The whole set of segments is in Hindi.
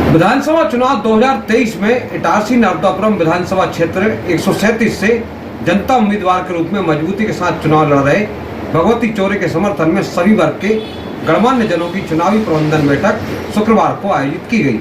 विधानसभा चुनाव 2023 में इटारसी नर्मदापुरम विधानसभा क्षेत्र 137 से जनता उम्मीदवार के रूप में मजबूती के साथ चुनाव लड़ रहे भगवती चौरे के समर्थन में सभी वर्ग के गणमान्य जनों की चुनावी प्रबंधन बैठक शुक्रवार को आयोजित की गई।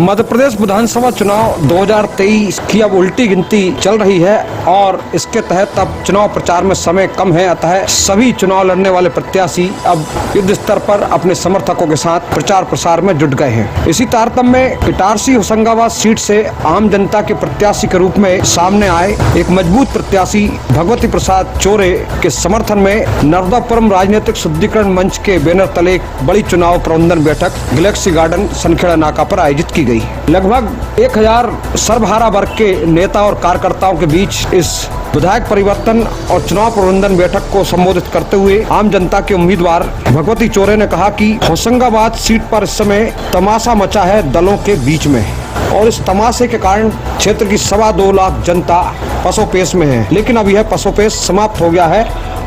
मध्य प्रदेश विधानसभा चुनाव 2023 की अब उल्टी गिनती चल रही है और इसके तहत अब चुनाव प्रचार में समय कम है, अतः सभी चुनाव लड़ने वाले प्रत्याशी अब युद्ध स्तर पर अपने समर्थकों के साथ प्रचार प्रसार में जुट गए हैं। इसी तारतम्य में इटारसी होशंगाबाद सीट से आम जनता के प्रत्याशी के रूप में सामने आए एक मजबूत प्रत्याशी भगवती प्रसाद चौरे के समर्थन में नर्मदापुरम राजनीतिक शुद्धिकरण मंच के बैनर तले एक बड़ी चुनाव प्रबंधन बैठक गैलेक्सी गार्डन सनखेड़ा नाका पर आयोजित की गई। लगभग 1000 सर्वहारा वर्ग के नेता और कार्यकर्ताओं के बीच इस विधायक परिवर्तन और चुनाव प्रबंधन बैठक को संबोधित करते हुए आम जनता के उम्मीदवार भगवती चौरे ने कहा कि होशंगाबाद सीट पर इस समय तमाशा मचा है दलों के बीच में और इस तमाशे के कारण क्षेत्र की 2.25 लाख जनता पसोपेश में है, लेकिन अब यह पसोपेश समाप्त हो गया है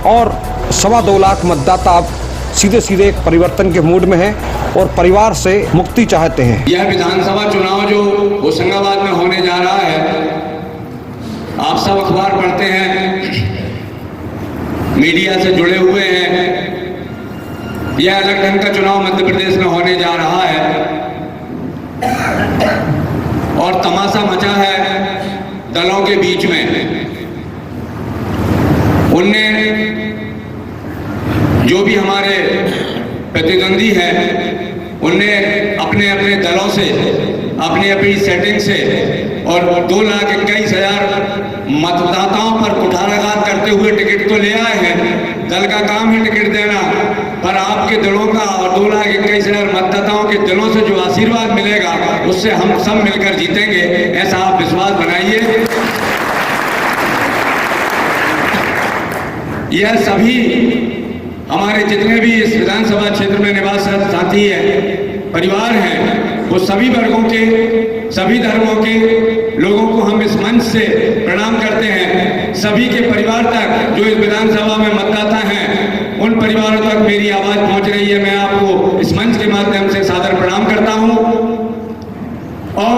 और 2.25 लाख मतदाता अब सीधे सीधे एक परिवर्तन के मूड में है और परिवार से मुक्ति चाहते हैं। यह विधानसभा चुनाव जो होशंगाबाद में होने जा रहा है, आप सब अखबार पढ़ते हैं, मीडिया से जुड़े हुए हैं। यह अलग ढंग का चुनाव मध्य प्रदेश में होने जा रहा है और तमाशा मचा है दलों के बीच में। उनने जो भी हमारे प्रतिद्वंदी हैं, उनने अपने अपने दलों से, अपनी अपनी सेटिंग से और 2,21,000 मतदाताओं पर कुठाराघात करते हुए टिकट तो ले आए हैं। दल का काम है टिकट देना, पर आपके दिलों का और 2,21,000 मतदाताओं के दिलों से जो आशीर्वाद मिलेगा उससे हम सब मिलकर जीतेंगे, ऐसा आप विश्वास बनाइए। यह सभी हमारे जितने भी इस विधानसभा क्षेत्र में निवासरत साथी हैं, परिवार हैं, वो सभी वर्गों के, सभी धर्मों के लोगों को हम इस मंच से प्रणाम करते हैं। सभी के परिवार तक जो इस विधानसभा में मतदाता हैं, उन परिवारों तक मेरी आवाज पहुंच रही है। मैं आपको इस मंच के माध्यम से सादर प्रणाम करता हूं और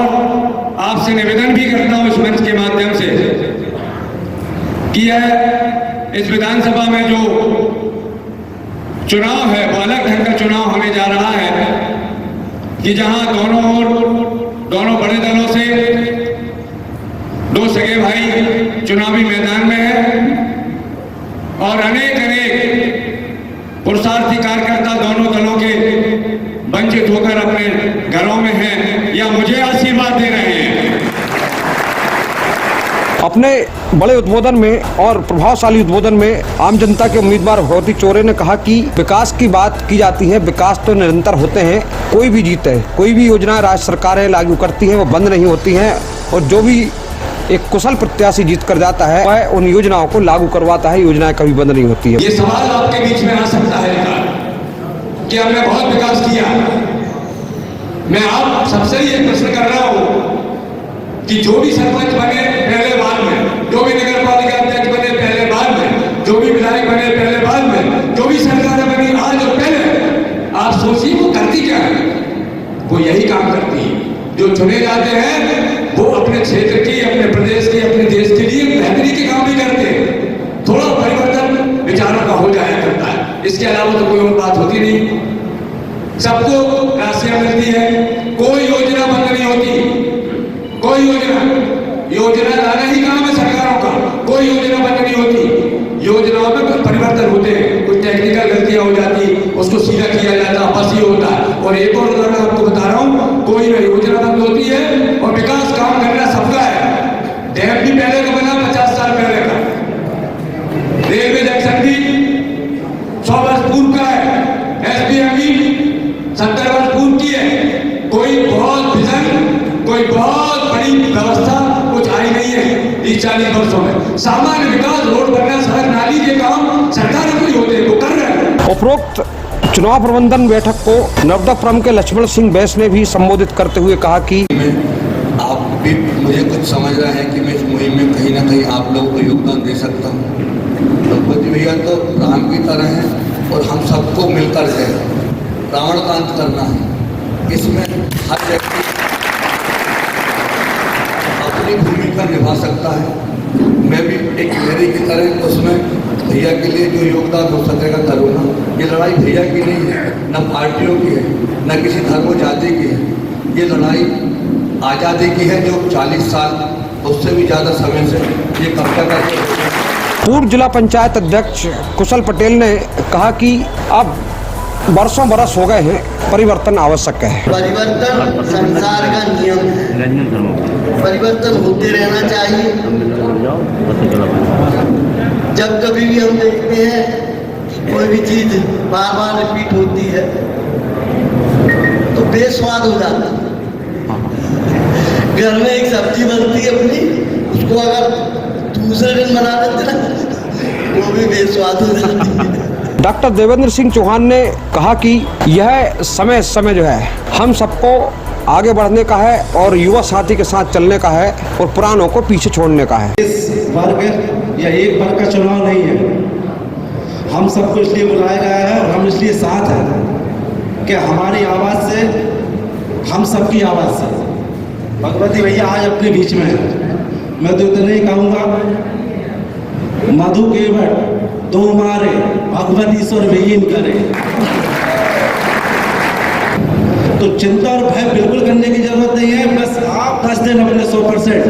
आपसे निवेदन भी करता हूं इस मंच के माध्यम से कि यह इस विधानसभा में जो चुनाव है वो अलग ढंग का चुनाव होने जा रहा है कि जहां दोनों बड़े दलों से 2 सगे भाई चुनावी मैदान में हैं और अनेक पुरुषार्थी कार्यकर्ता दोनों दलों के वंचित होकर अपने घरों में हैं या मुझे आशीर्वाद दे रहे हैं। अपने बड़े उद्बोधन में और प्रभावशाली उद्बोधन में आम जनता के उम्मीदवार भगवती चौरे ने कहा कि विकास की बात की जाती है, विकास तो निरंतर होते हैं, कोई भी जीते, कोई भी योजना राज्य सरकारें लागू करती हैं वो बंद नहीं होती हैं और जो भी एक कुशल प्रत्याशी जीत कर जाता है वह उन योजनाओं को लागू करवाता है, योजनाएं कभी बंद नहीं होती है। ये सवाल आपके बीच में आ सकता है कि हमने बहुत विकास किया। मैं आप सबसे ये प्रश्न कर रहा हूँ कि जो भी सरपंच बने पहले बाद में, जो भी नगर पालिका अध्यक्ष बने पहले बाद में, जो भी विधायक बने पहले बाद में, जो भी सरकार बनी आज और पहले, आप सोचिए वो करती क्या है? वो यही काम करती है। जो चुने जाते हैं वो अपने क्षेत्र की, अपने प्रदेश की, अपने देश के लिए बेहतरी के काम भी करते हैं। थोड़ा परिवर्तन विचारों का हो जाया करता है, इसके अलावा तो कोई और बात होती नहीं। सबको राशियां मिलती है, कोई योजना बंद नहीं होती, कोई योजना लाना ही काम है सरकारों का, कोई योजना बंद नहीं होती। योजनाओं में कुछ परिवर्तन होते हैं, कुछ टेक्निकल गलतियां हो जाती, उसको सीधा किया जाता, बस ये होता है। और एक और उदाहरण आपको बता रहा हूँ, कोई योजना बंद होती है और विकास काम करना सबका है। डैम भी पहले का बना 50 साल पहले का, रेलवे जंक्शन भी 100 वर्ष पूर्व का है, SBM भी 70 वर्ष पूर्व की है। कोई बहुत विजन, कोई बहुत बड़ी व्यवस्था कुछ आई नहीं है इस 40 वर्षों में। सामान्य विकास, रोड बनना, सड़क नाली के काम सरकार को ही होते हैं, वो कर रहे हैं। उपरोक्त चुनाव प्रबंधन बैठक को नर्मदापुरम के लक्ष्मण सिंह बैस ने भी संबोधित करते हुए कहा कि आप भी मुझे कुछ समझ रहे हैं कि मैं इस मुहिम में कहीं ना कहीं आप लोगों को योगदान दे सकता हूँ। भगवती भैया तो राम की तरह हैं और हम सबको मिलकर है रावण का अंत करना है। इसमें हर व्यक्ति अपनी भूमिका निभा सकता है। मैं भी एक मेरे की तरह उसमें भैया के लिए जो योगदान हो सकेगा करूँगा। ये लड़ाई भैया की नहीं है, न पार्टियों की है, न किसी धर्म जाति की है। ये लड़ाई आज़ादी की है जो 40 साल उससे भी ज़्यादा समय से ये कब्जा करके। पूर्व जिला पंचायत अध्यक्ष कुशल पटेल ने कहा कि अब बरसों बरस हो गए हैं, परिवर्तन आवश्यक है। परिवर्तन संसार का नियम है, परिवर्तन होते रहना चाहिए। जब कभी भी हम देखते हैं कोई भी चीज बार बार रिपीट होती है तो बेस्वाद हो जाता है। घर में एक सब्जी बनती है अपनी, उसको अगर दूसरे दिन बना देते ना वो भी बेस्वाद हो जाती है। डॉक्टर देवेंद्र सिंह चौहान ने कहा कि यह समय जो है हम सबको आगे बढ़ने का है और युवा साथी के साथ चलने का है और पुरानों को पीछे छोड़ने का है। इस वर्ग या एक वर्ग का चुनाव नहीं है, हम सबको इसलिए बुलाया गया है और हम इसलिए साथ हैं कि हमारी आवाज़ से, हम सबकी आवाज़ से भगवती भैया आज अपने बीच में है। मैं तो इतना ही कहूँगा, मधु केवट दो मारे भगवती ईश्वर विहीन करे। तो चिंता और भय बिल्कुल करने की जरूरत नहीं है। बस आप 10 दिन अपने 100%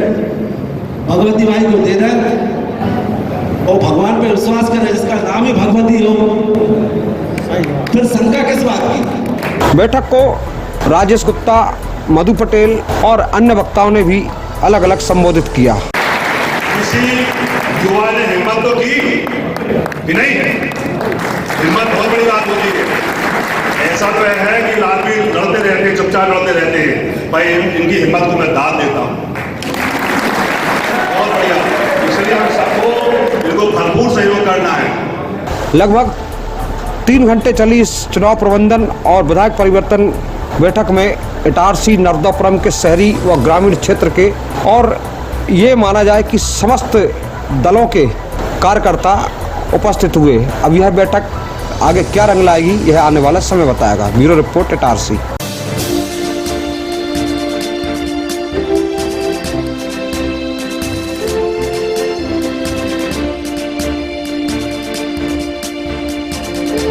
भगवती माई को दे दें और भगवान पे विश्वास करें जिसका नाम ही भगवती हो, फिर शंका किस बात की। बैठक को राजेश गुप्ता, मधु पटेल और अन्य वक्ताओं ने भी अलग अलग संबोधित किया। किसी युवा ने हिम्मत तो की कि नहीं है? हिम्मत बहुत बड़ी बात होती है। ऐसा तो है कि आदमी लड़ते रहते हैं, चुपचाप लड़ते रहते हैं, भाई इनकी हिम्मत को मैं दाद देता हूँ। बहुत बढ़िया, इसलिए हम सबको इनको भरपूर सहयोग करना है। लगभग 3 घंटे चली इस चुनाव प्रबंधन और विधायक परिवर्तन बैठक में इटारसी नर्मदापुरम के शहरी व ग्रामीण क्षेत्र के और ये माना जाए कि समस्त दलों के कार्यकर्ता उपस्थित हुए। अब यह बैठक आगे क्या रंग लाएगी यह आने वाला समय बताएगा। Bureau report Itarsi.